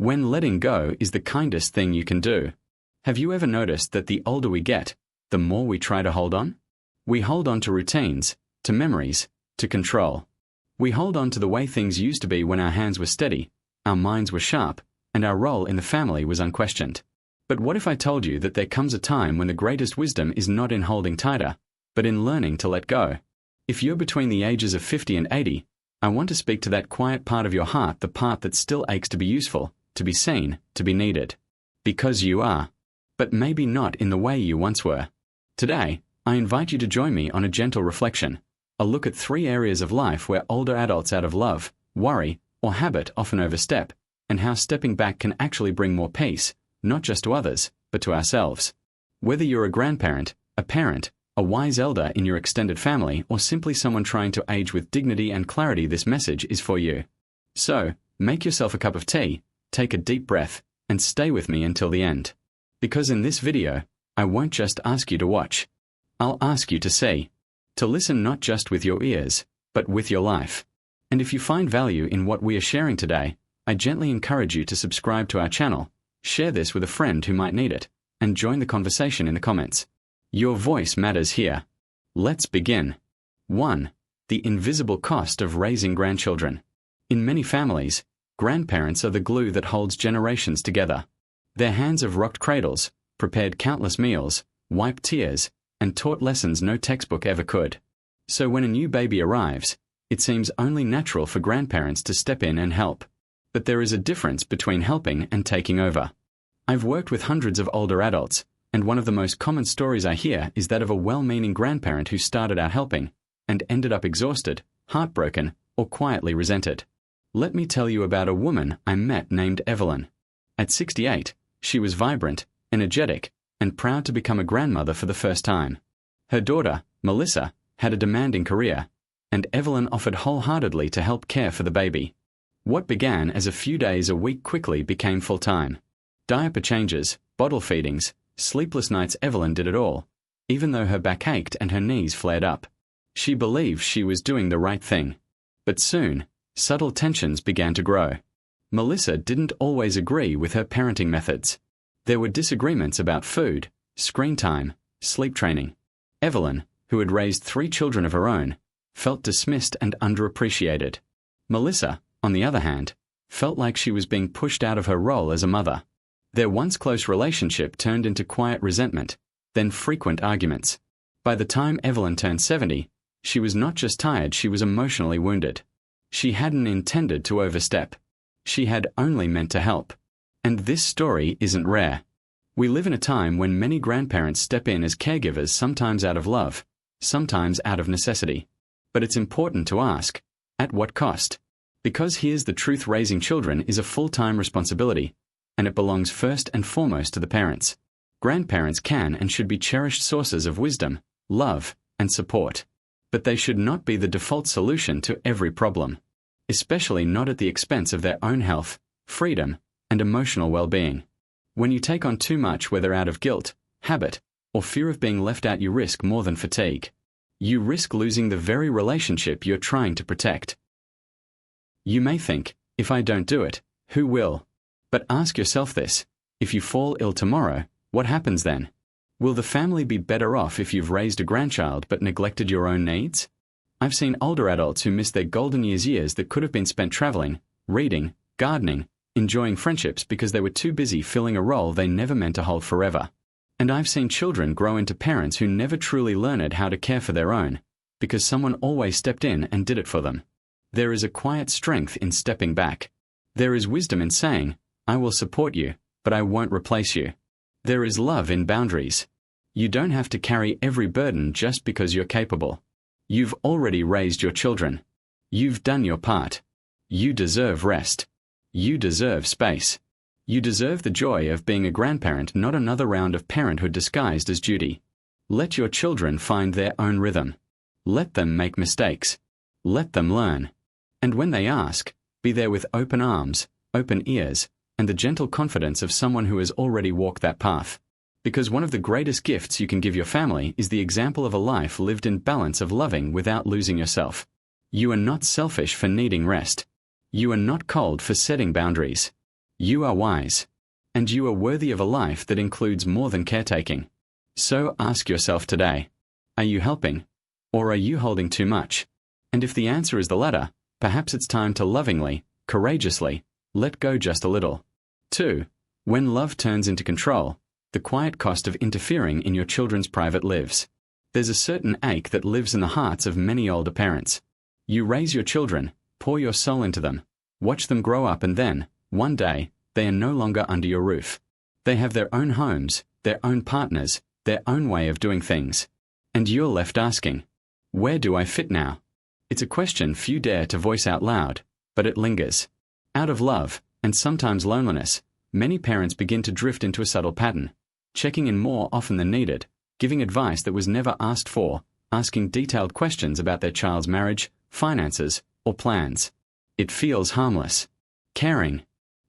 when letting go is the kindest thing you can do. Have you ever noticed that the older we get, the more we try to hold on? We hold on to routines, to memories, to control. We hold on to the way things used to be when our hands were steady, our minds were sharp, and our role in the family was unquestioned. But what if I told you that there comes a time when the greatest wisdom is not in holding tighter, but in learning to let go? If you're between the ages of 50 and 80, I want to speak to that quiet part of your heart, the part that still aches to be useful, to be seen, to be needed. Because you are. But maybe not in the way you once were. Today, I invite you to join me on a gentle reflection, a look at 3 areas of life where older adults out of love, worry, or habit often overstep, and how stepping back can actually bring more peace, not just to others, but to ourselves. Whether you're a grandparent, a parent, a wise elder in your extended family, or simply someone trying to age with dignity and clarity, this message is for you. So, make yourself a cup of tea, take a deep breath, and stay with me until the end. Because in this video, I won't just ask you to watch. I'll ask you to see. To listen not just with your ears, but with your life. And if you find value in what we are sharing today, I gently encourage you to subscribe to our channel, share this with a friend who might need it, and join the conversation in the comments. Your voice matters here. Let's begin. 1. The invisible cost of raising grandchildren. In many families, grandparents are the glue that holds generations together. Their hands have rocked cradles, prepared countless meals, wiped tears, and taught lessons no textbook ever could. So when a new baby arrives, it seems only natural for grandparents to step in and help. But there is a difference between helping and taking over. I've worked with hundreds of older adults, and one of the most common stories I hear is that of a well-meaning grandparent who started out helping, and ended up exhausted, heartbroken, or quietly resented. Let me tell you about a woman I met named Evelyn. At 68, she was vibrant, energetic, and proud to become a grandmother for the first time. Her daughter, Melissa, had a demanding career, and Evelyn offered wholeheartedly to help care for the baby. What began as a few days a week quickly became full-time. Diaper changes, bottle feedings, sleepless nights. Evelyn did it all, even though her back ached and her knees flared up. She believed she was doing the right thing. But soon, subtle tensions began to grow. Melissa didn't always agree with her parenting methods. There were disagreements about food, screen time, sleep training. Evelyn, who had raised 3 children of her own, felt dismissed and underappreciated. Melissa, on the other hand, felt like she was being pushed out of her role as a mother. Their once close relationship turned into quiet resentment, then frequent arguments. By the time Evelyn turned 70, she was not just tired, she was emotionally wounded. She hadn't intended to overstep. She had only meant to help. And this story isn't rare. We live in a time when many grandparents step in as caregivers, sometimes out of love, sometimes out of necessity. But it's important to ask, at what cost? Because here's the truth: raising children is a full-time responsibility, and it belongs first and foremost to the parents. Grandparents can and should be cherished sources of wisdom, love, and support. But they should not be the default solution to every problem, especially not at the expense of their own health, freedom, and emotional well-being. When you take on too much, whether out of guilt, habit, or fear of being left out, you risk more than fatigue. You risk losing the very relationship you're trying to protect. You may think, if I don't do it, who will? But ask yourself this: if you fall ill tomorrow, what happens then? Will the family be better off if you've raised a grandchild but neglected your own needs? I've seen older adults who miss their golden years that could have been spent traveling, reading, gardening, enjoying friendships, because they were too busy filling a role they never meant to hold forever. And I've seen children grow into parents who never truly learned how to care for their own, because someone always stepped in and did it for them. There is a quiet strength in stepping back. There is wisdom in saying, I will support you, but I won't replace you. There is love in boundaries. You don't have to carry every burden just because you're capable. You've already raised your children. You've done your part. You deserve rest. You deserve space. You deserve the joy of being a grandparent, not another round of parenthood disguised as duty. Let your children find their own rhythm. Let them make mistakes. Let them learn. And when they ask, be there with open arms, open ears, and the gentle confidence of someone who has already walked that path. Because one of the greatest gifts you can give your family is the example of a life lived in balance of loving without losing yourself. You are not selfish for needing rest. You are not cold for setting boundaries. You are wise. And you are worthy of a life that includes more than caretaking. So ask yourself today, are you helping? Or are you holding too much? And if the answer is the latter, perhaps it's time to lovingly, courageously, let go just a little. 2. When love turns into control, the quiet cost of interfering in your children's private lives. There's a certain ache that lives in the hearts of many older parents. You raise your children, pour your soul into them, watch them grow up, and then, one day, they are no longer under your roof. They have their own homes, their own partners, their own way of doing things. And you're left asking, where do I fit now? It's a question few dare to voice out loud, but it lingers. Out of love, and sometimes loneliness, many parents begin to drift into a subtle pattern, checking in more often than needed, giving advice that was never asked for, asking detailed questions about their child's marriage, finances, or plans. It feels harmless, caring,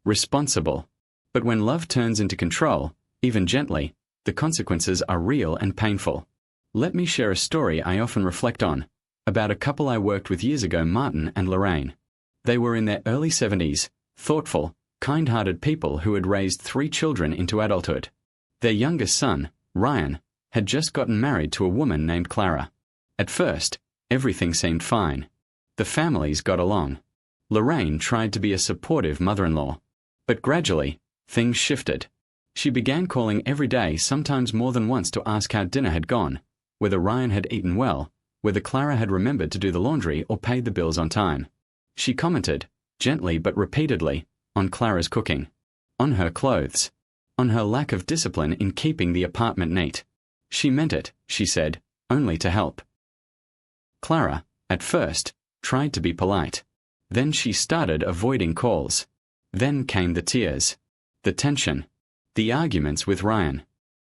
responsible. But when love turns into control, even gently, the consequences are real and painful. Let me share a story I often reflect on, about a couple I worked with years ago, Martin and Lorraine. They were in their early 70s, thoughtful, kind-hearted people who had raised 3 children into adulthood. Their youngest son, Ryan, had just gotten married to a woman named Clara. At first, everything seemed fine. The families got along. Lorraine tried to be a supportive mother-in-law. But gradually, things shifted. She began calling every day, sometimes more than once, to ask how dinner had gone, whether Ryan had eaten well, whether Clara had remembered to do the laundry or paid the bills on time. She commented, gently but repeatedly, on Clara's cooking, on her clothes, on her lack of discipline in keeping the apartment neat. She meant it, she said, only to help. Clara, at first, tried to be polite. Then she started avoiding calls. Then came the tears, the tension, the arguments with Ryan.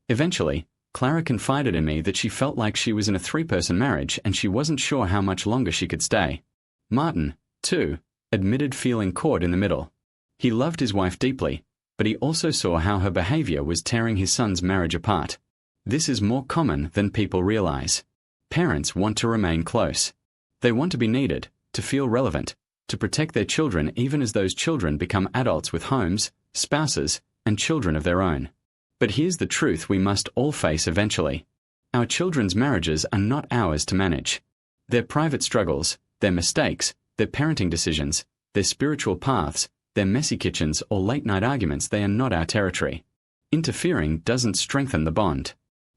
Eventually, Clara confided in me that she felt like she was in a 3-person marriage and she wasn't sure how much longer she could stay. Martin, too, admitted feeling caught in the middle. He loved his wife deeply, but he also saw how her behavior was tearing his son's marriage apart. This is more common than people realize. Parents want to remain close. They want to be needed, to feel relevant, to protect their children even as those children become adults with homes, spouses, and children of their own. But here's the truth we must all face eventually. Our children's marriages are not ours to manage. Their private struggles, their mistakes, their parenting decisions, their spiritual paths, their messy kitchens or late-night arguments, they are not our territory. Interfering doesn't strengthen the bond.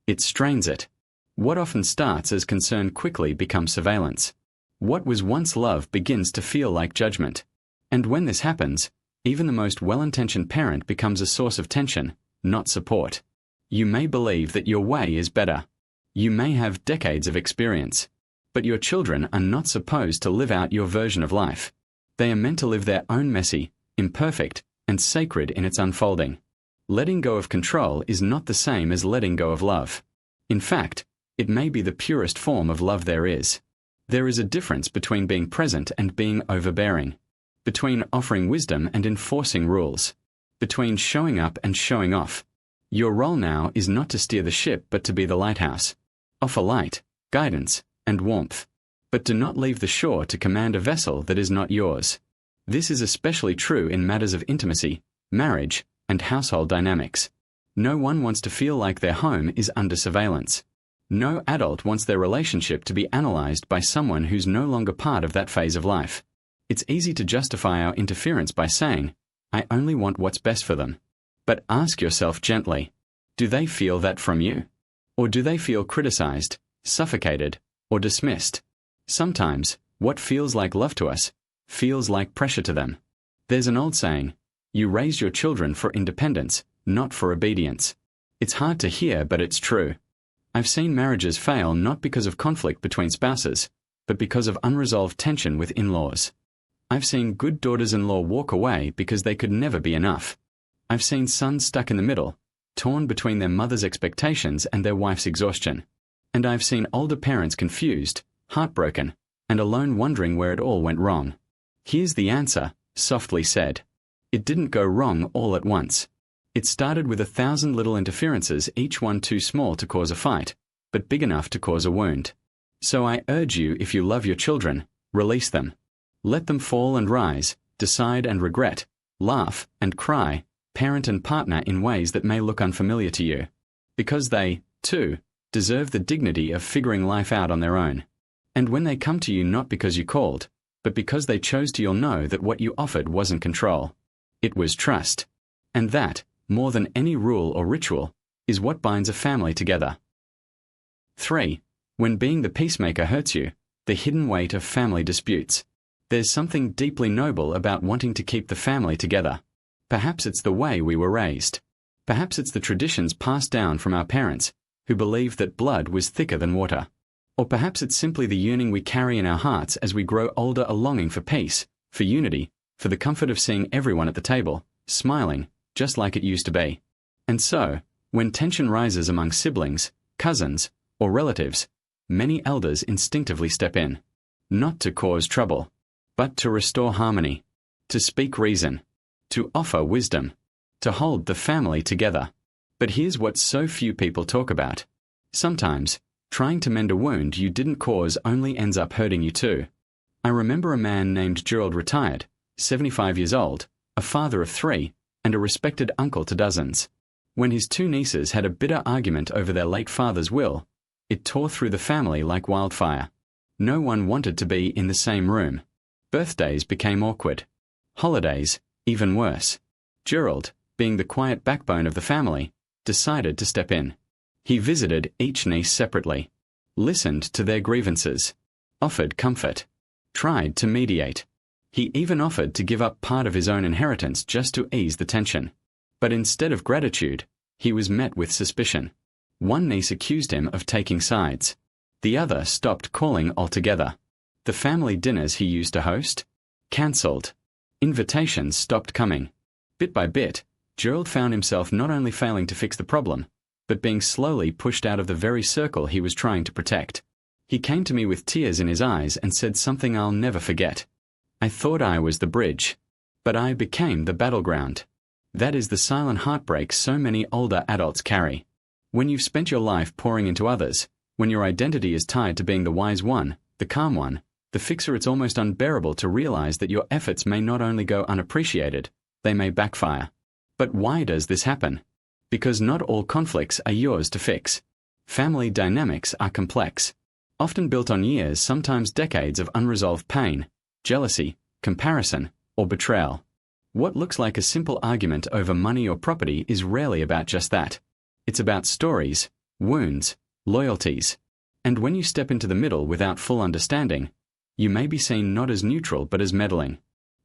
It strains it. What often starts as concern quickly becomes surveillance. What was once love begins to feel like judgment. And when this happens, even the most well-intentioned parent becomes a source of tension, not support. You may believe that your way is better. You may have decades of experience. But your children are not supposed to live out your version of life. They are meant to live their own messy, imperfect, and sacred in its unfolding. Letting go of control is not the same as letting go of love. In fact, it may be the purest form of love there is. There is a difference between being present and being overbearing, between offering wisdom and enforcing rules, between showing up and showing off. Your role now is not to steer the ship but to be the lighthouse. Offer light, guidance, and warmth. But do not leave the shore to command a vessel that is not yours. This is especially true in matters of intimacy, marriage, and household dynamics. No one wants to feel like their home is under surveillance. No adult wants their relationship to be analyzed by someone who's no longer part of that phase of life. It's easy to justify our interference by saying, I only want what's best for them. But ask yourself gently, do they feel that from you? Or do they feel criticized, suffocated, or dismissed? Sometimes, what feels like love to us, feels like pressure to them. There's an old saying, you raise your children for independence, not for obedience. It's hard to hear, but it's true. I've seen marriages fail not because of conflict between spouses, but because of unresolved tension with in-laws. I've seen good daughters-in-law walk away because they could never be enough. I've seen sons stuck in the middle, torn between their mother's expectations and their wife's exhaustion. And I've seen older parents confused, heartbroken, and alone wondering where it all went wrong. Here's the answer, softly said. It didn't go wrong all at once. It started with 1,000 little interferences, each one too small to cause a fight, but big enough to cause a wound. So I urge you, if you love your children, release them. Let them fall and rise, decide and regret, laugh and cry, parent and partner in ways that may look unfamiliar to you, because they, too, deserve the dignity of figuring life out on their own. And when they come to you not because you called, but because they chose to, you'll know that what you offered wasn't control. It was trust. And that, more than any rule or ritual, is what binds a family together. 3. When being the peacemaker hurts you, the hidden weight of family disputes. There's something deeply noble about wanting to keep the family together. Perhaps it's the way we were raised. Perhaps it's the traditions passed down from our parents, who believed that blood was thicker than water. Or perhaps it's simply the yearning we carry in our hearts as we grow older, a longing for peace, for unity, for the comfort of seeing everyone at the table, smiling, just like it used to be. And so, when tension rises among siblings, cousins, or relatives, many elders instinctively step in. Not to cause trouble, but to restore harmony, to speak reason, to offer wisdom, to hold the family together. But here's what so few people talk about. Sometimes, trying to mend a wound you didn't cause only ends up hurting you too. I remember a man named Gerald, retired, 75 years old, a father of 3, and a respected uncle to dozens. When his 2 nieces had a bitter argument over their late father's will, it tore through the family like wildfire. No one wanted to be in the same room. Birthdays became awkward. Holidays, even worse. Gerald, being the quiet backbone of the family, decided to step in. He visited each niece separately, listened to their grievances, offered comfort, tried to mediate. He even offered to give up part of his own inheritance just to ease the tension. But instead of gratitude, he was met with suspicion. One niece accused him of taking sides. The other stopped calling altogether. The family dinners he used to host? Cancelled. Invitations stopped coming. Bit by bit, Gerald found himself not only failing to fix the problem, but being slowly pushed out of the very circle he was trying to protect. He came to me with tears in his eyes and said something I'll never forget. I thought I was the bridge, but I became the battleground. That is the silent heartbreak so many older adults carry. When you've spent your life pouring into others, when your identity is tied to being the wise one, the calm one, the fixer, it's almost unbearable to realize that your efforts may not only go unappreciated, they may backfire. But why does this happen? Because not all conflicts are yours to fix. Family dynamics are complex, often built on years, sometimes decades of unresolved pain, jealousy, comparison, or betrayal. What looks like a simple argument over money or property is rarely about just that. It's about stories, wounds, loyalties. And when you step into the middle without full understanding, you may be seen not as neutral but as meddling.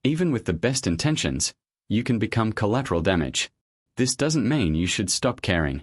Even with the best intentions, you can become collateral damage. This doesn't mean you should stop caring,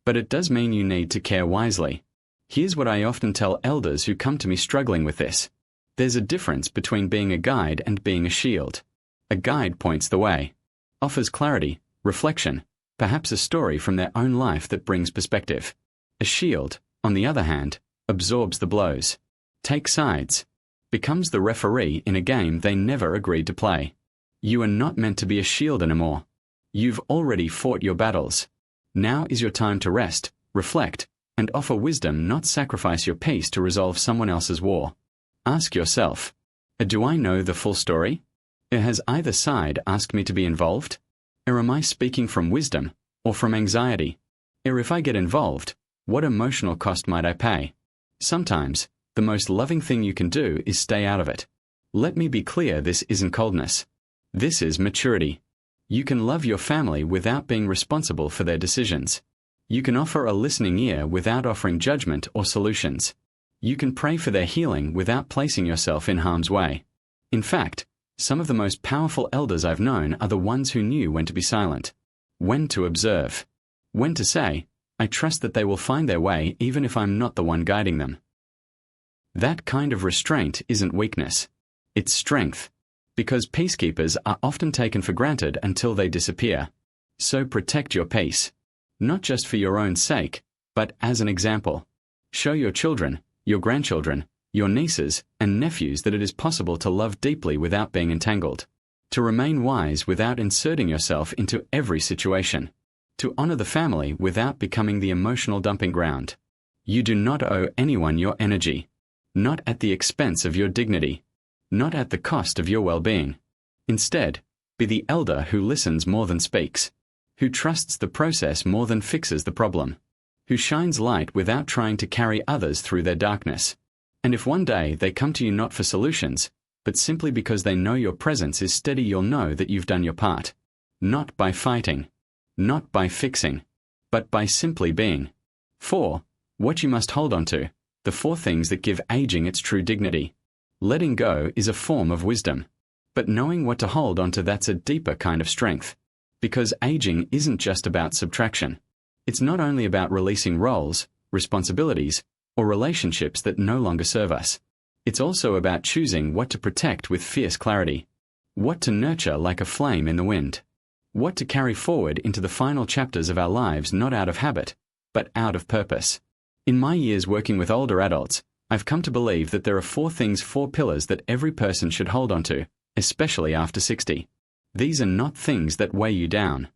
but it does mean you need to care wisely. Here's what I often tell elders who come to me struggling with this. There's a difference between being a guide and being a shield. A guide points the way, offers clarity, reflection, perhaps a story from their own life that brings perspective. A shield, on the other hand, absorbs the blows, takes sides, becomes the referee in a game they never agreed to play. You are not meant to be a shield anymore. You've already fought your battles. Now is your time to rest, reflect, and offer wisdom, not sacrifice your peace to resolve someone else's war. Ask yourself, do I know the full story? Or has either side asked me to be involved? Or am I speaking from wisdom, or from anxiety? Or if I get involved, what emotional cost might I pay? Sometimes, the most loving thing you can do is stay out of it. Let me be clear, this isn't coldness. This is maturity. You can love your family without being responsible for their decisions. You can offer a listening ear without offering judgment or solutions. You can pray for their healing without placing yourself in harm's way. In fact, some of the most powerful elders I've known are the ones who knew when to be silent, when to observe, when to say, I trust that they will find their way even if I'm not the one guiding them. That kind of restraint isn't weakness. It's strength. Because peacekeepers are often taken for granted until they disappear. So protect your peace. Not just for your own sake, but as an example. Show your children, your grandchildren, your nieces and nephews that it is possible to love deeply without being entangled. To remain wise without inserting yourself into every situation. To honor the family without becoming the emotional dumping ground. You do not owe anyone your energy. Not at the expense of your dignity. Not at the cost of your well-being. Instead, be the elder who listens more than speaks. who trusts the process more than fixes the problem, who shines light without trying to carry others through their darkness. And if one day they come to you not for solutions, but simply because they know your presence is steady, you'll know that you've done your part. Not by fighting, not by fixing, but by simply being. 4. What you must hold on to, the 4 things that give aging its true dignity. Letting go is a form of wisdom, but knowing what to hold on to, that's a deeper kind of strength. Because aging isn't just about subtraction. It's not only about releasing roles, responsibilities, or relationships that no longer serve us. It's also about choosing what to protect with fierce clarity, what to nurture like a flame in the wind, what to carry forward into the final chapters of our lives, not out of habit, but out of purpose. In my years working with older adults, I've come to believe that there are 4 things, 4 pillars that every person should hold on to, especially after 60. These are not things that weigh you down.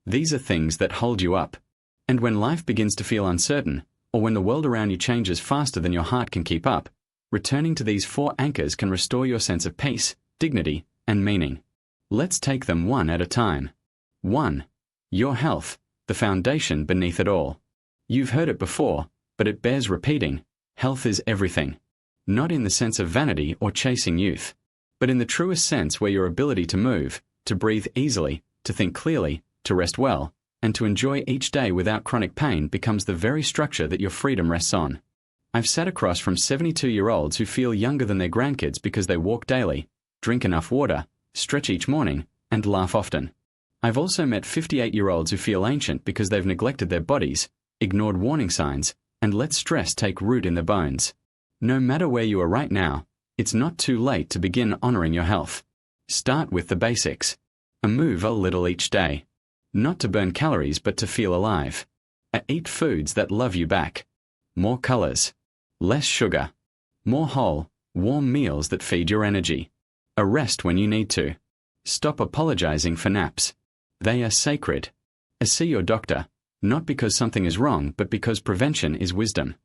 These are things that hold you up. And when life begins to feel uncertain, or when the world around you changes faster than your heart can keep up, returning to these 4 anchors can restore your sense of peace, dignity, and meaning. Let's take them one at a time. 1. Your health, the foundation beneath it all. You've heard it before, but it bears repeating. Health is everything. Not in the sense of vanity or chasing youth, but in the truest sense, where your ability to move, to breathe easily, to think clearly, to rest well, and to enjoy each day without chronic pain becomes the very structure that your freedom rests on. I've sat across from 72-year-olds who feel younger than their grandkids because they walk daily, drink enough water, stretch each morning, and laugh often. I've also met 58-year-olds who feel ancient because they've neglected their bodies, ignored warning signs, and let stress take root in their bones. No matter where you are right now, it's not too late to begin honoring your health. Start with the basics. Move a little each day. Not to burn calories, but to feel alive. Eat foods that love you back. More colors. Less sugar. More whole, warm meals that feed your energy. A rest when you need to. Stop apologizing for naps. They are sacred. See your doctor, not because something is wrong, but because prevention is wisdom.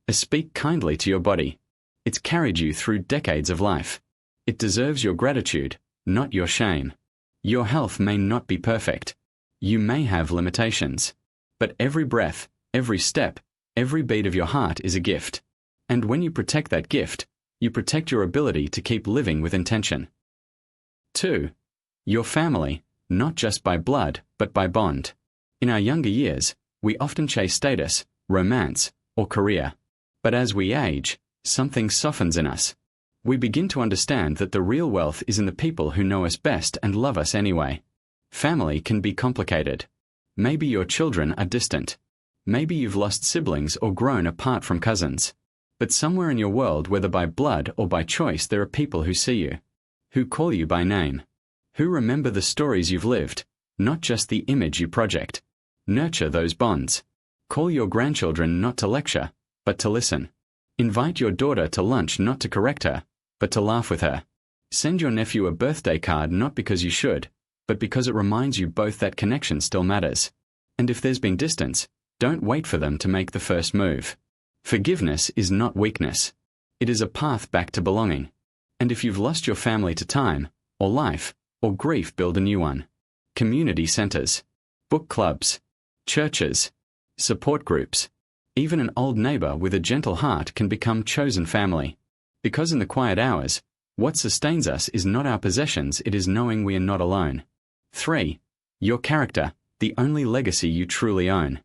Speak kindly to your body. It's carried you through decades of life. It deserves your gratitude, not your shame. Your health may not be perfect. You may have limitations. But every breath, every step, every beat of your heart is a gift. And when you protect that gift, you protect your ability to keep living with intention. 2. Your family, not just by blood, but by bond. In our younger years, we often chase status, romance, or career. But as we age, something softens in us. We begin to understand that the real wealth is in the people who know us best and love us anyway. Family can be complicated. Maybe your children are distant. Maybe you've lost siblings or grown apart from cousins. But somewhere in your world, whether by blood or by choice, there are people who see you, who call you by name, who remember the stories you've lived, not just the image you project. Nurture those bonds. Call your grandchildren not to lecture, but to listen. Invite your daughter to lunch not to correct her, but to laugh with her. Send your nephew a birthday card not because you should, but because it reminds you both that connection still matters. And if there's been distance, don't wait for them to make the first move. Forgiveness is not weakness. It is a path back to belonging. And if you've lost your family to time, or life, or grief, build a new one. Community centers, book clubs, churches, support groups. Even an old neighbor with a gentle heart can become chosen family. Because in the quiet hours, what sustains us is not our possessions, it is knowing we are not alone. 3. Your character, the only legacy you truly own.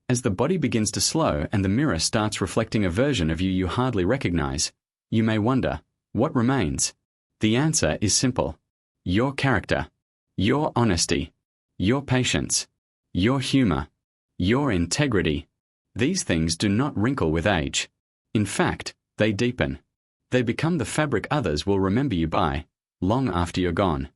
As the body begins to slow and the mirror starts reflecting a version of you you hardly recognize, you may wonder, what remains? The answer is simple. Your character, your honesty, your patience, your humor, your integrity. These things do not wrinkle with age. In fact, they deepen. They become the fabric others will remember you by, long after you're gone.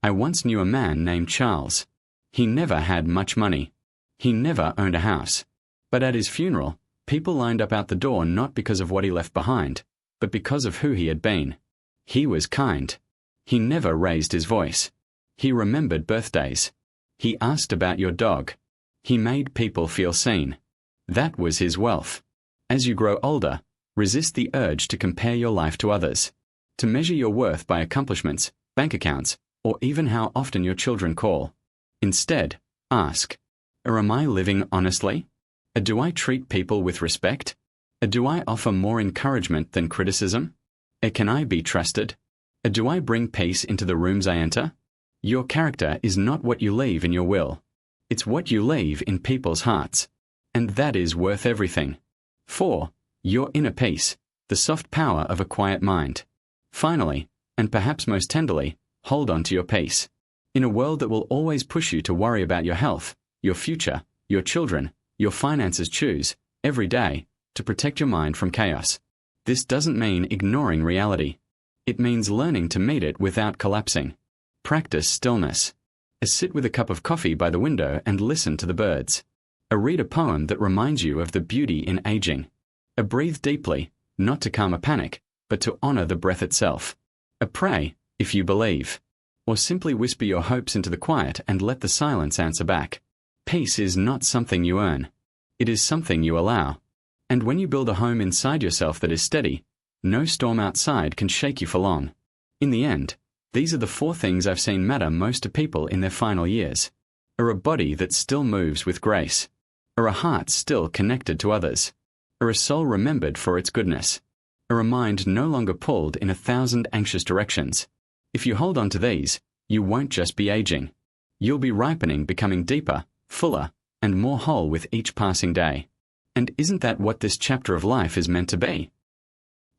I once knew a man named Charles. He never had much money. He never owned a house. But at his funeral, people lined up out the door not because of what he left behind, but because of who he had been. He was kind. He never raised his voice. He remembered birthdays. He asked about your dog. He made people feel seen. That was his wealth. As you grow older, resist the urge to compare your life to others, to measure your worth by accomplishments, bank accounts, or even how often your children call. Instead, ask, Or am I living honestly? Or do I treat people with respect? Or do I offer more encouragement than criticism? Or can I be trusted? Or do I bring peace into the rooms I enter? Your character is not what you leave in your will. It's what you leave in people's hearts. And that is worth everything. 4. Your inner peace, the soft power of a quiet mind. Finally, and perhaps most tenderly, hold on to your peace. In a world that will always push you to worry about your health, your future, your children, your finances, choose, every day, to protect your mind from chaos. This doesn't mean ignoring reality. It means learning to meet it without collapsing. Practice stillness. Sit with a cup of coffee by the window and listen to the birds. Read a poem that reminds you of the beauty in aging. Breathe deeply, not to calm a panic, but to honor the breath itself. Pray, if you believe. Or simply whisper your hopes into the quiet and let the silence answer back. Peace is not something you earn. It is something you allow. And when you build a home inside yourself that is steady, no storm outside can shake you for long. In the end, these are the 4 things I've seen matter most to people in their final years. A body that still moves with grace. A heart still connected to others. A soul remembered for its goodness. A mind no longer pulled in 1,000 anxious directions. If you hold on to these, you won't just be aging. You'll be ripening, becoming deeper, fuller, and more whole with each passing day. And isn't that what this chapter of life is meant to be?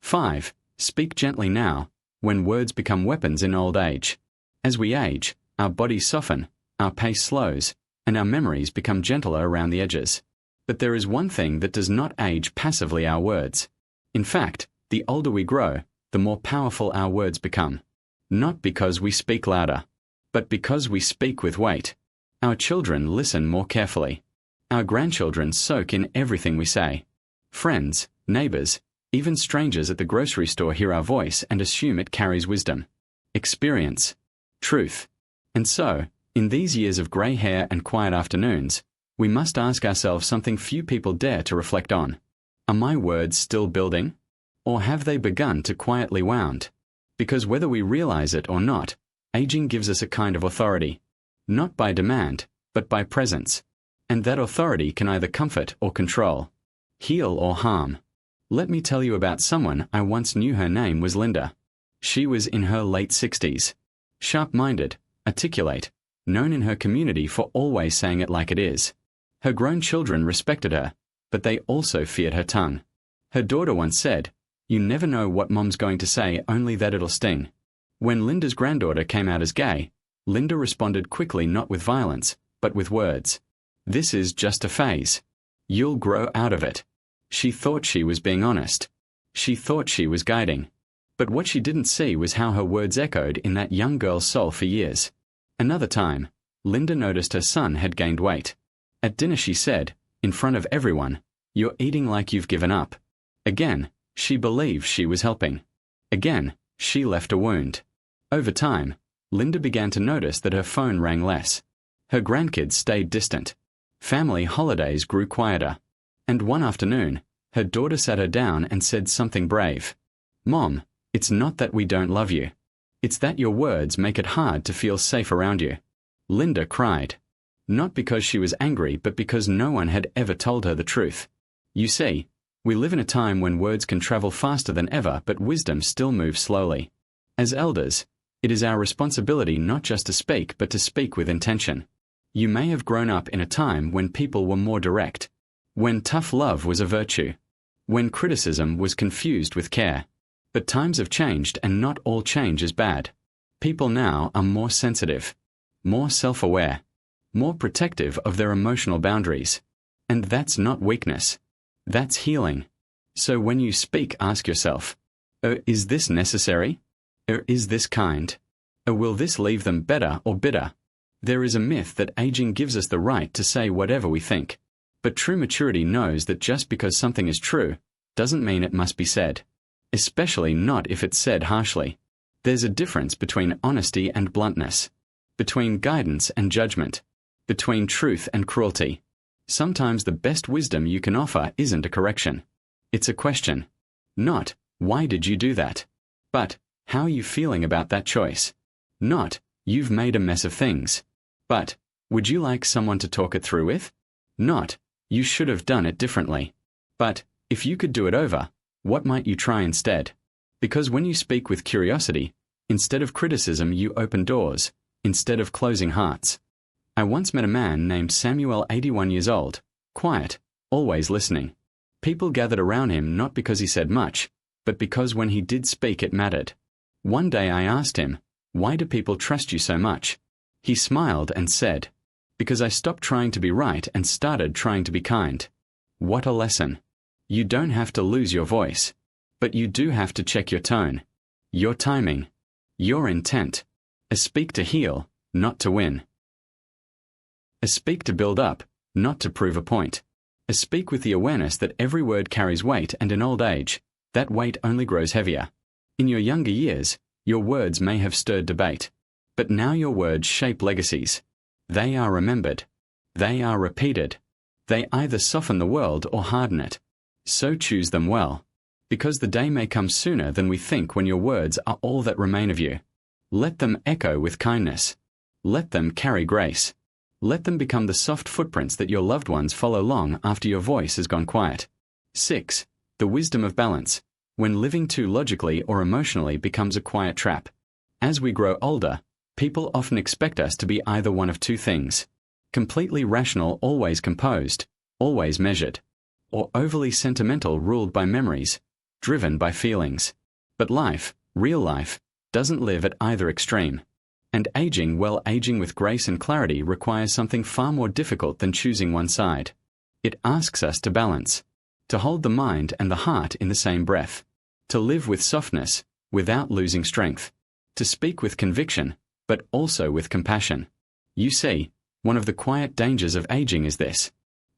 5. Speak gently now, when words become weapons in old age. As we age, our bodies soften, our pace slows, and our memories become gentler around the edges. But there is one thing that does not age passively: our words. In fact, the older we grow, the more powerful our words become. Not because we speak louder, but because we speak with weight. Our children listen more carefully. Our grandchildren soak in everything we say. Friends, neighbors, even strangers at the grocery store hear our voice and assume it carries wisdom, experience, truth. And so, in these years of grey hair and quiet afternoons, we must ask ourselves something few people dare to reflect on. Are my words still building? Or have they begun to quietly wound? Because whether we realize it or not, aging gives us a kind of authority. Not by demand, but by presence. And that authority can either comfort or control, heal or harm. Let me tell you about someone I once knew. Her name was Linda. She was in her late 60s. Sharp-minded, articulate, known in her community for always saying it like it is. Her grown children respected her, but they also feared her tongue. Her daughter once said, "You never know what Mom's going to say, only that it'll sting." When Linda's granddaughter came out as gay, Linda responded quickly, not with violence, but with words. "This is just a phase. You'll grow out of it." She thought she was being honest. She thought she was guiding. But what she didn't see was how her words echoed in that young girl's soul for years. Another time, Linda noticed her son had gained weight. At dinner she said, in front of everyone, "You're eating like you've given up." Again, she believed she was helping. Again, she left a wound. Over time, Linda began to notice that her phone rang less. Her grandkids stayed distant. Family holidays grew quieter. And one afternoon, her daughter sat her down and said something brave. "Mom, it's not that we don't love you. It's that your words make it hard to feel safe around you." Linda cried. Not because she was angry, but because no one had ever told her the truth. You see, we live in a time when words can travel faster than ever, but wisdom still moves slowly. As elders, it is our responsibility not just to speak, but to speak with intention. You may have grown up in a time when people were more direct, when tough love was a virtue, when criticism was confused with care. But times have changed, and not all change is bad. People now are more sensitive, more self-aware, more protective of their emotional boundaries. And that's not weakness. That's healing. So when you speak, ask yourself, is this necessary? Is this kind? Will this leave them better or bitter? There is a myth that aging gives us the right to say whatever we think. But true maturity knows that just because something is true, doesn't mean it must be said. Especially not if it's said harshly. There's a difference between honesty and bluntness, between guidance and judgment, between truth and cruelty. Sometimes the best wisdom you can offer isn't a correction. It's a question. Not, "Why did you do that?" But, "How are you feeling about that choice?" Not, "You've made a mess of things." But, Would you like someone to talk it through with? Not, you should have done it differently. But, if you could do it over, what might you try instead? Because when you speak with curiosity, instead of criticism you open doors, instead of closing hearts. I once met a man named Samuel, 81 years old, quiet, always listening. People gathered around him not because he said much, but because when he did speak it mattered. One day I asked him, "Why do people trust you so much?" He smiled and said, "Because I stopped trying to be right and started trying to be kind." What a lesson. You don't have to lose your voice, but you do have to check your tone, your timing, your intent. A speak to heal, not to win. A speak to build up, not to prove a point. A speak with the awareness that every word carries weight, and in old age, that weight only grows heavier. In your younger years, your words may have stirred debate, but now your words shape legacies. They are remembered. They are repeated. They either soften the world or harden it. So choose them well, because the day may come sooner than we think when your words are all that remain of you. Let them echo with kindness. Let them carry grace. Let them become the soft footprints that your loved ones follow long after your voice has gone quiet. 6. The wisdom of balance. When living too logically or emotionally becomes a quiet trap. As we grow older, people often expect us to be either one of two things: completely rational, always composed, always measured, or overly sentimental, ruled by memories, driven by feelings. But life, real life, doesn't live at either extreme. And aging well, aging with grace and clarity, requires something far more difficult than choosing one side. It asks us to balance, to hold the mind and the heart in the same breath, to live with softness, without losing strength, to speak with conviction, but also with compassion. You see, one of the quiet dangers of aging is this: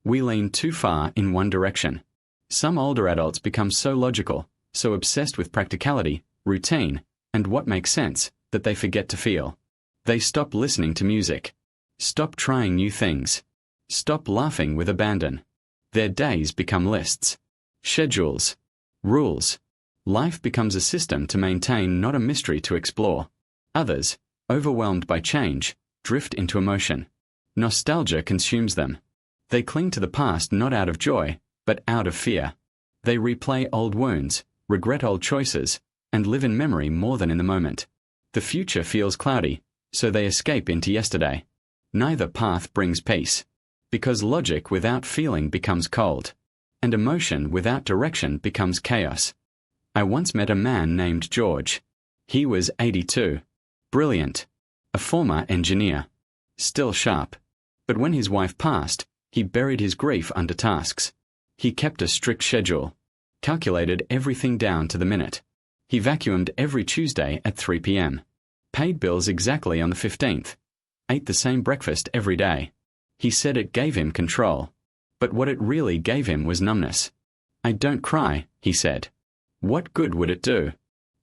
we lean too far in one direction. Some older adults become so logical, so obsessed with practicality, routine, and what makes sense, that they forget to feel. They stop listening to music, stop trying new things, stop laughing with abandon. Their days become lists, schedules, rules. Life becomes a system to maintain, not a mystery to explore. Others, overwhelmed by change, drift into emotion. Nostalgia consumes them. They cling to the past not out of joy, but out of fear. They replay old wounds, regret old choices, and live in memory more than in the moment. The future feels cloudy, so they escape into yesterday. Neither path brings peace, because logic without feeling becomes cold, and emotion without direction becomes chaos. I once met a man named George. He was 82, brilliant, a former engineer, still sharp. But when his wife passed, he buried his grief under tasks. He kept a strict schedule, calculated everything down to the minute. He vacuumed every Tuesday at 3 p.m., paid bills exactly on the 15th, ate the same breakfast every day. He said it gave him control, but what it really gave him was numbness. "I don't cry," he said. What good would it do?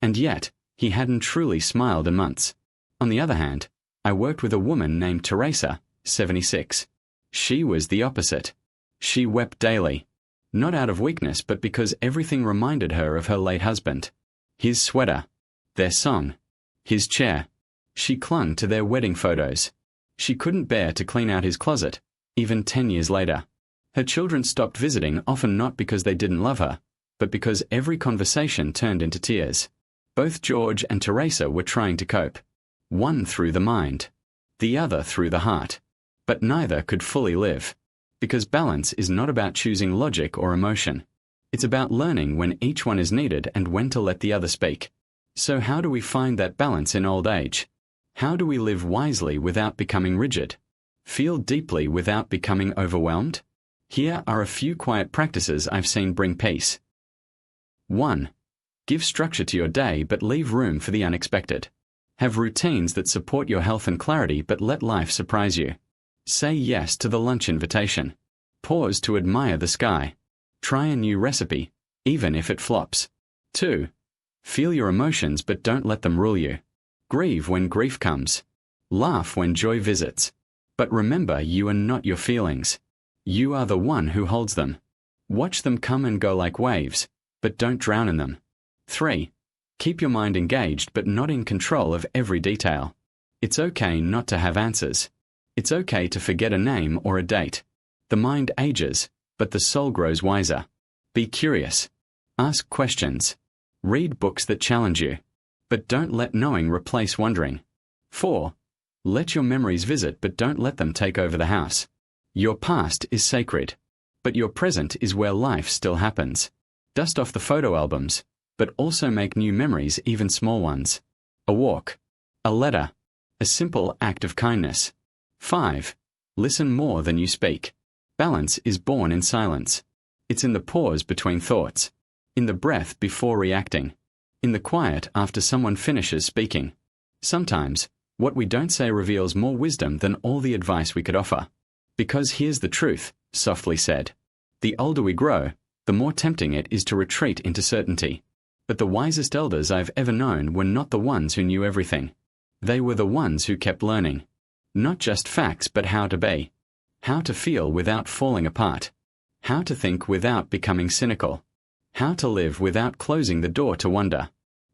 And yet, he hadn't truly smiled in months. On the other hand, I worked with a woman named Teresa, 76. She was the opposite. She wept daily, not out of weakness but because everything reminded her of her late husband. His sweater, their song, his chair. She clung to their wedding photos. She couldn't bear to clean out his closet, even 10 years later. Her children stopped visiting, often not because they didn't love her, but because every conversation turned into tears. Both George and Teresa were trying to cope. One through the mind, the other through the heart. But neither could fully live. Because balance is not about choosing logic or emotion. It's about learning when each one is needed and when to let the other speak. So how do we find that balance in old age? How do we live wisely without becoming rigid? Feel deeply without becoming overwhelmed? Here are a few quiet practices I've seen bring peace. 1. Give structure to your day but leave room for the unexpected. Have routines that support your health and clarity but let life surprise you. Say yes to the lunch invitation. Pause to admire the sky. Try a new recipe, even if it flops. 2. Feel your emotions but don't let them rule you. Grieve when grief comes. Laugh when joy visits. But remember, you are not your feelings. You are the one who holds them. Watch them come and go like waves, but don't drown in them. 3. Keep your mind engaged but not in control of every detail. It's okay not to have answers. It's okay to forget a name or a date. The mind ages, but the soul grows wiser. Be curious. Ask questions. Read books that challenge you. But don't let knowing replace wondering. 4. Let your memories visit, but don't let them take over the house. Your past is sacred, but your present is where life still happens. Dust off the photo albums, but also make new memories, even small ones. A walk. A letter. A simple act of kindness. 5. Listen more than you speak. Balance is born in silence. It's in the pause between thoughts, in the breath before reacting, in the quiet after someone finishes speaking. Sometimes, what we don't say reveals more wisdom than all the advice we could offer. Because here's the truth, softly said. The older we grow, the more tempting it is to retreat into certainty. But the wisest elders I've ever known were not the ones who knew everything. They were the ones who kept learning. Not just facts, but how to be. How to feel without falling apart. How to think without becoming cynical. How to live without closing the door to wonder.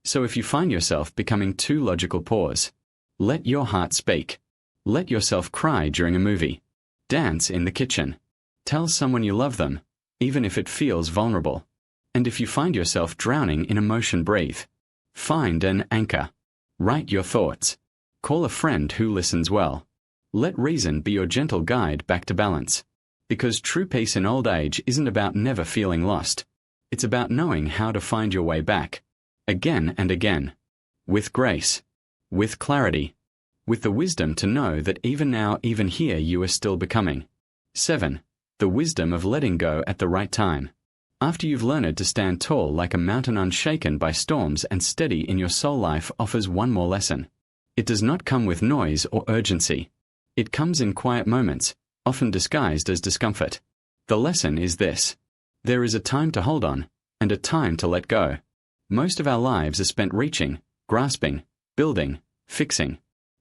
So if you find yourself becoming too logical, pause. Let your heart speak. Let yourself cry during a movie. Dance in the kitchen. Tell someone you love them, even if it feels vulnerable. And if you find yourself drowning in emotion, breathe. Find an anchor. Write your thoughts. Call a friend who listens well. Let reason be your gentle guide back to balance. Because true peace in old age isn't about never feeling lost. It's about knowing how to find your way back. Again and again. With grace. With clarity. With the wisdom to know that even now, even here, you are still becoming. 7. The wisdom of letting go at the right time. After you've learned to stand tall like a mountain unshaken by storms and steady in your soul, life offers one more lesson. It does not come with noise or urgency. It comes in quiet moments, often disguised as discomfort. The lesson is this. There is a time to hold on, and a time to let go. Most of our lives are spent reaching, grasping, building, fixing.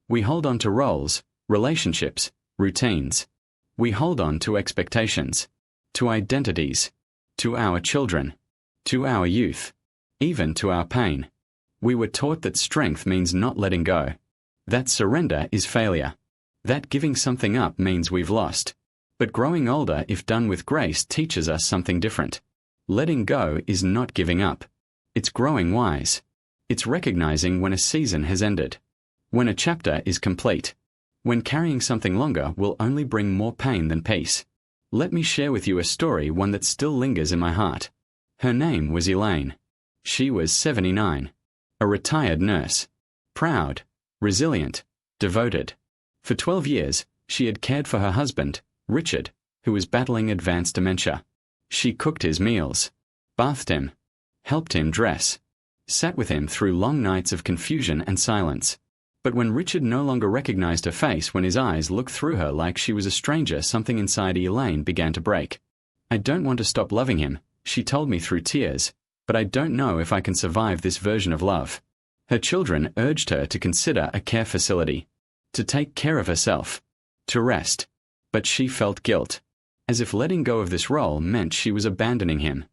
We hold on to roles, relationships, routines. We hold on to expectations, to identities, to our children, to our youth, even to our pain. We were taught that strength means not letting go, that surrender is failure, that giving something up means we've lost. But growing older, if done with grace, teaches us something different. Letting go is not giving up. It's growing wise. It's recognizing when a season has ended, when a chapter is complete, when carrying something longer will only bring more pain than peace. Let me share with you a story, one that still lingers in my heart. Her name was Elaine. She was 79, a retired nurse, proud, resilient, devoted. For 12 years, she had cared for her husband, Richard, who was battling advanced dementia. She cooked his meals, bathed him, helped him dress, sat with him through long nights of confusion and silence. But when Richard no longer recognized her face, when his eyes looked through her like she was a stranger, something inside Elaine began to break. I don't want to stop loving him, she told me through tears, but I don't know if I can survive this version of love. Her children urged her to consider a care facility, to take care of herself, to rest. But she felt guilt, as if letting go of this role meant she was abandoning him.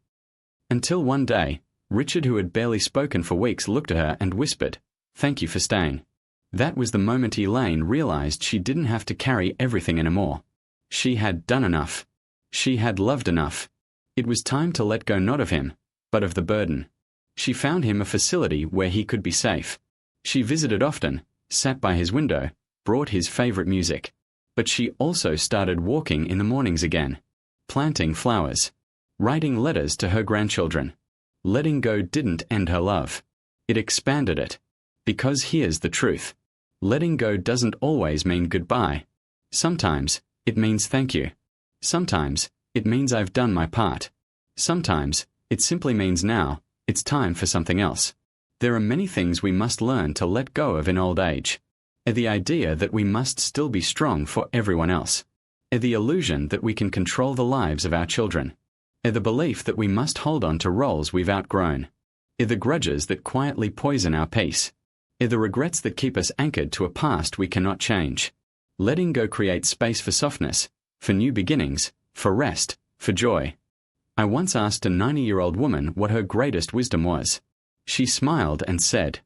Until one day, Richard, who had barely spoken for weeks, looked at her and whispered, "Thank you for staying." That was the moment Elaine realized she didn't have to carry everything anymore. She had done enough. She had loved enough. It was time to let go, not of him, but of the burden. She found him a facility where he could be safe. She visited often, sat by his window, brought his favorite music. But she also started walking in the mornings again, planting flowers, writing letters to her grandchildren. Letting go didn't end her love. It expanded it. Because here's the truth. Letting go doesn't always mean goodbye. Sometimes, it means thank you. Sometimes, it means I've done my part. Sometimes, it simply means now, it's time for something else. There are many things we must learn to let go of in old age. The idea that we must still be strong for everyone else. The illusion that we can control the lives of our children. The belief that we must hold on to roles we've outgrown. The grudges that quietly poison our peace. The regrets that keep us anchored to a past we cannot change. Letting go creates space for softness, for new beginnings, for rest, for joy. I once asked a 90-year-old woman what her greatest wisdom was. She smiled and said,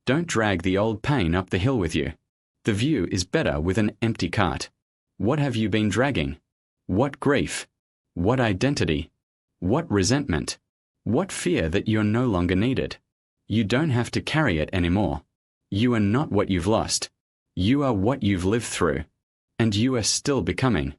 "Don't drag the old pain up the hill with you. The view is better with an empty cart." What have you been dragging? What grief? What identity? What resentment? What fear that you're no longer needed? You don't have to carry it anymore. You are not what you've lost. You are what you've lived through. And you are still becoming.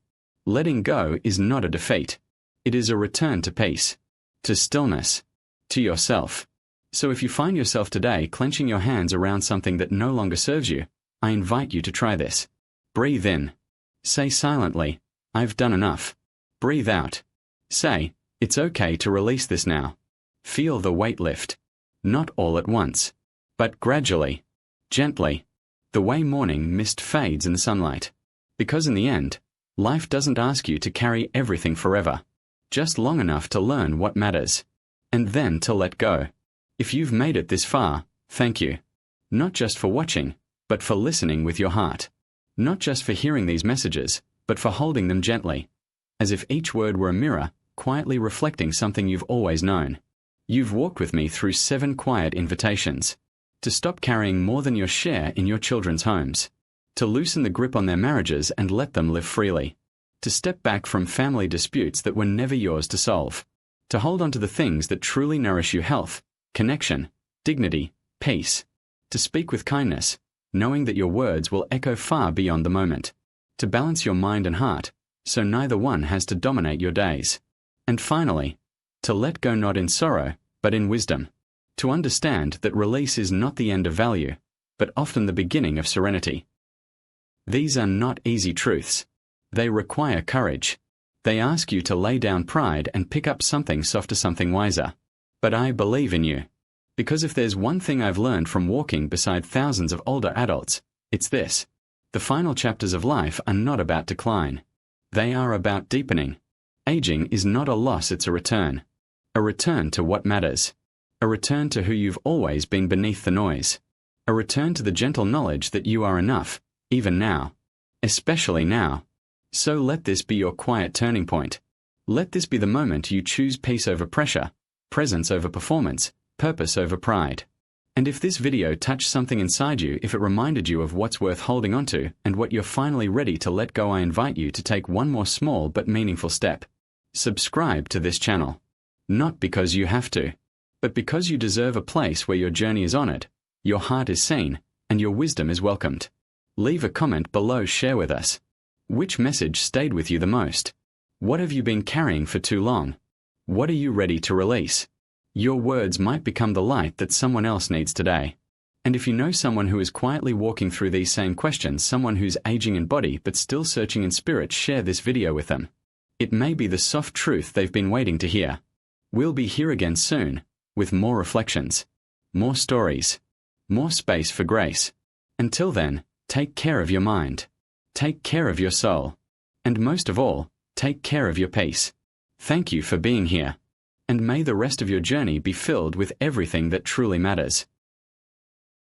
Letting go is not a defeat. It is a return to peace, to stillness, to yourself. So if you find yourself today clenching your hands around something that no longer serves you, I invite you to try this. Breathe in. Say silently, I've done enough. Breathe out. Say, it's okay to release this now. Feel the weight lift. Not all at once, but gradually, gently, the way morning mist fades in sunlight. Because in the end, life doesn't ask you to carry everything forever, just long enough to learn what matters, and then to let go. If you've made it this far, thank you. Not just for watching, but for listening with your heart. Not just for hearing these messages, but for holding them gently, as if each word were a mirror, quietly reflecting something you've always known. You've walked with me through 7 quiet invitations. To stop carrying more than your share in your children's homes. To loosen the grip on their marriages and let them live freely. To step back from family disputes that were never yours to solve. To hold on to the things that truly nourish you: health, connection, dignity, peace. To speak with kindness, knowing that your words will echo far beyond the moment. To balance your mind and heart, so neither one has to dominate your days. And finally, to let go not in sorrow, but in wisdom. To understand that release is not the end of value, but often the beginning of serenity. These are not easy truths. They require courage. They ask you to lay down pride and pick up something softer, something wiser. But I believe in you. Because if there's one thing I've learned from walking beside thousands of older adults, it's this. The final chapters of life are not about decline. They are about deepening. Aging is not a loss, it's a return. A return to what matters. A return to who you've always been beneath the noise. A return to the gentle knowledge that you are enough, even now. Especially now. So let this be your quiet turning point. Let this be the moment you choose peace over pressure, presence over performance, purpose over pride. And if this video touched something inside you, if it reminded you of what's worth holding onto and what you're finally ready to let go, I invite you to take one more small but meaningful step. Subscribe to this channel. Not because you have to, but because you deserve a place where your journey is honored, your heart is seen, and your wisdom is welcomed. Leave a comment below, share with us. Which message stayed with you the most? What have you been carrying for too long? What are you ready to release? Your words might become the light that someone else needs today. And if you know someone who is quietly walking through these same questions, someone who's aging in body but still searching in spirit, share this video with them. It may be the soft truth they've been waiting to hear. We'll be here again soon, with more reflections, more stories, more space for grace. Until then, take care of your mind. Take care of your soul. And most of all, take care of your peace. Thank you for being here. And may the rest of your journey be filled with everything that truly matters.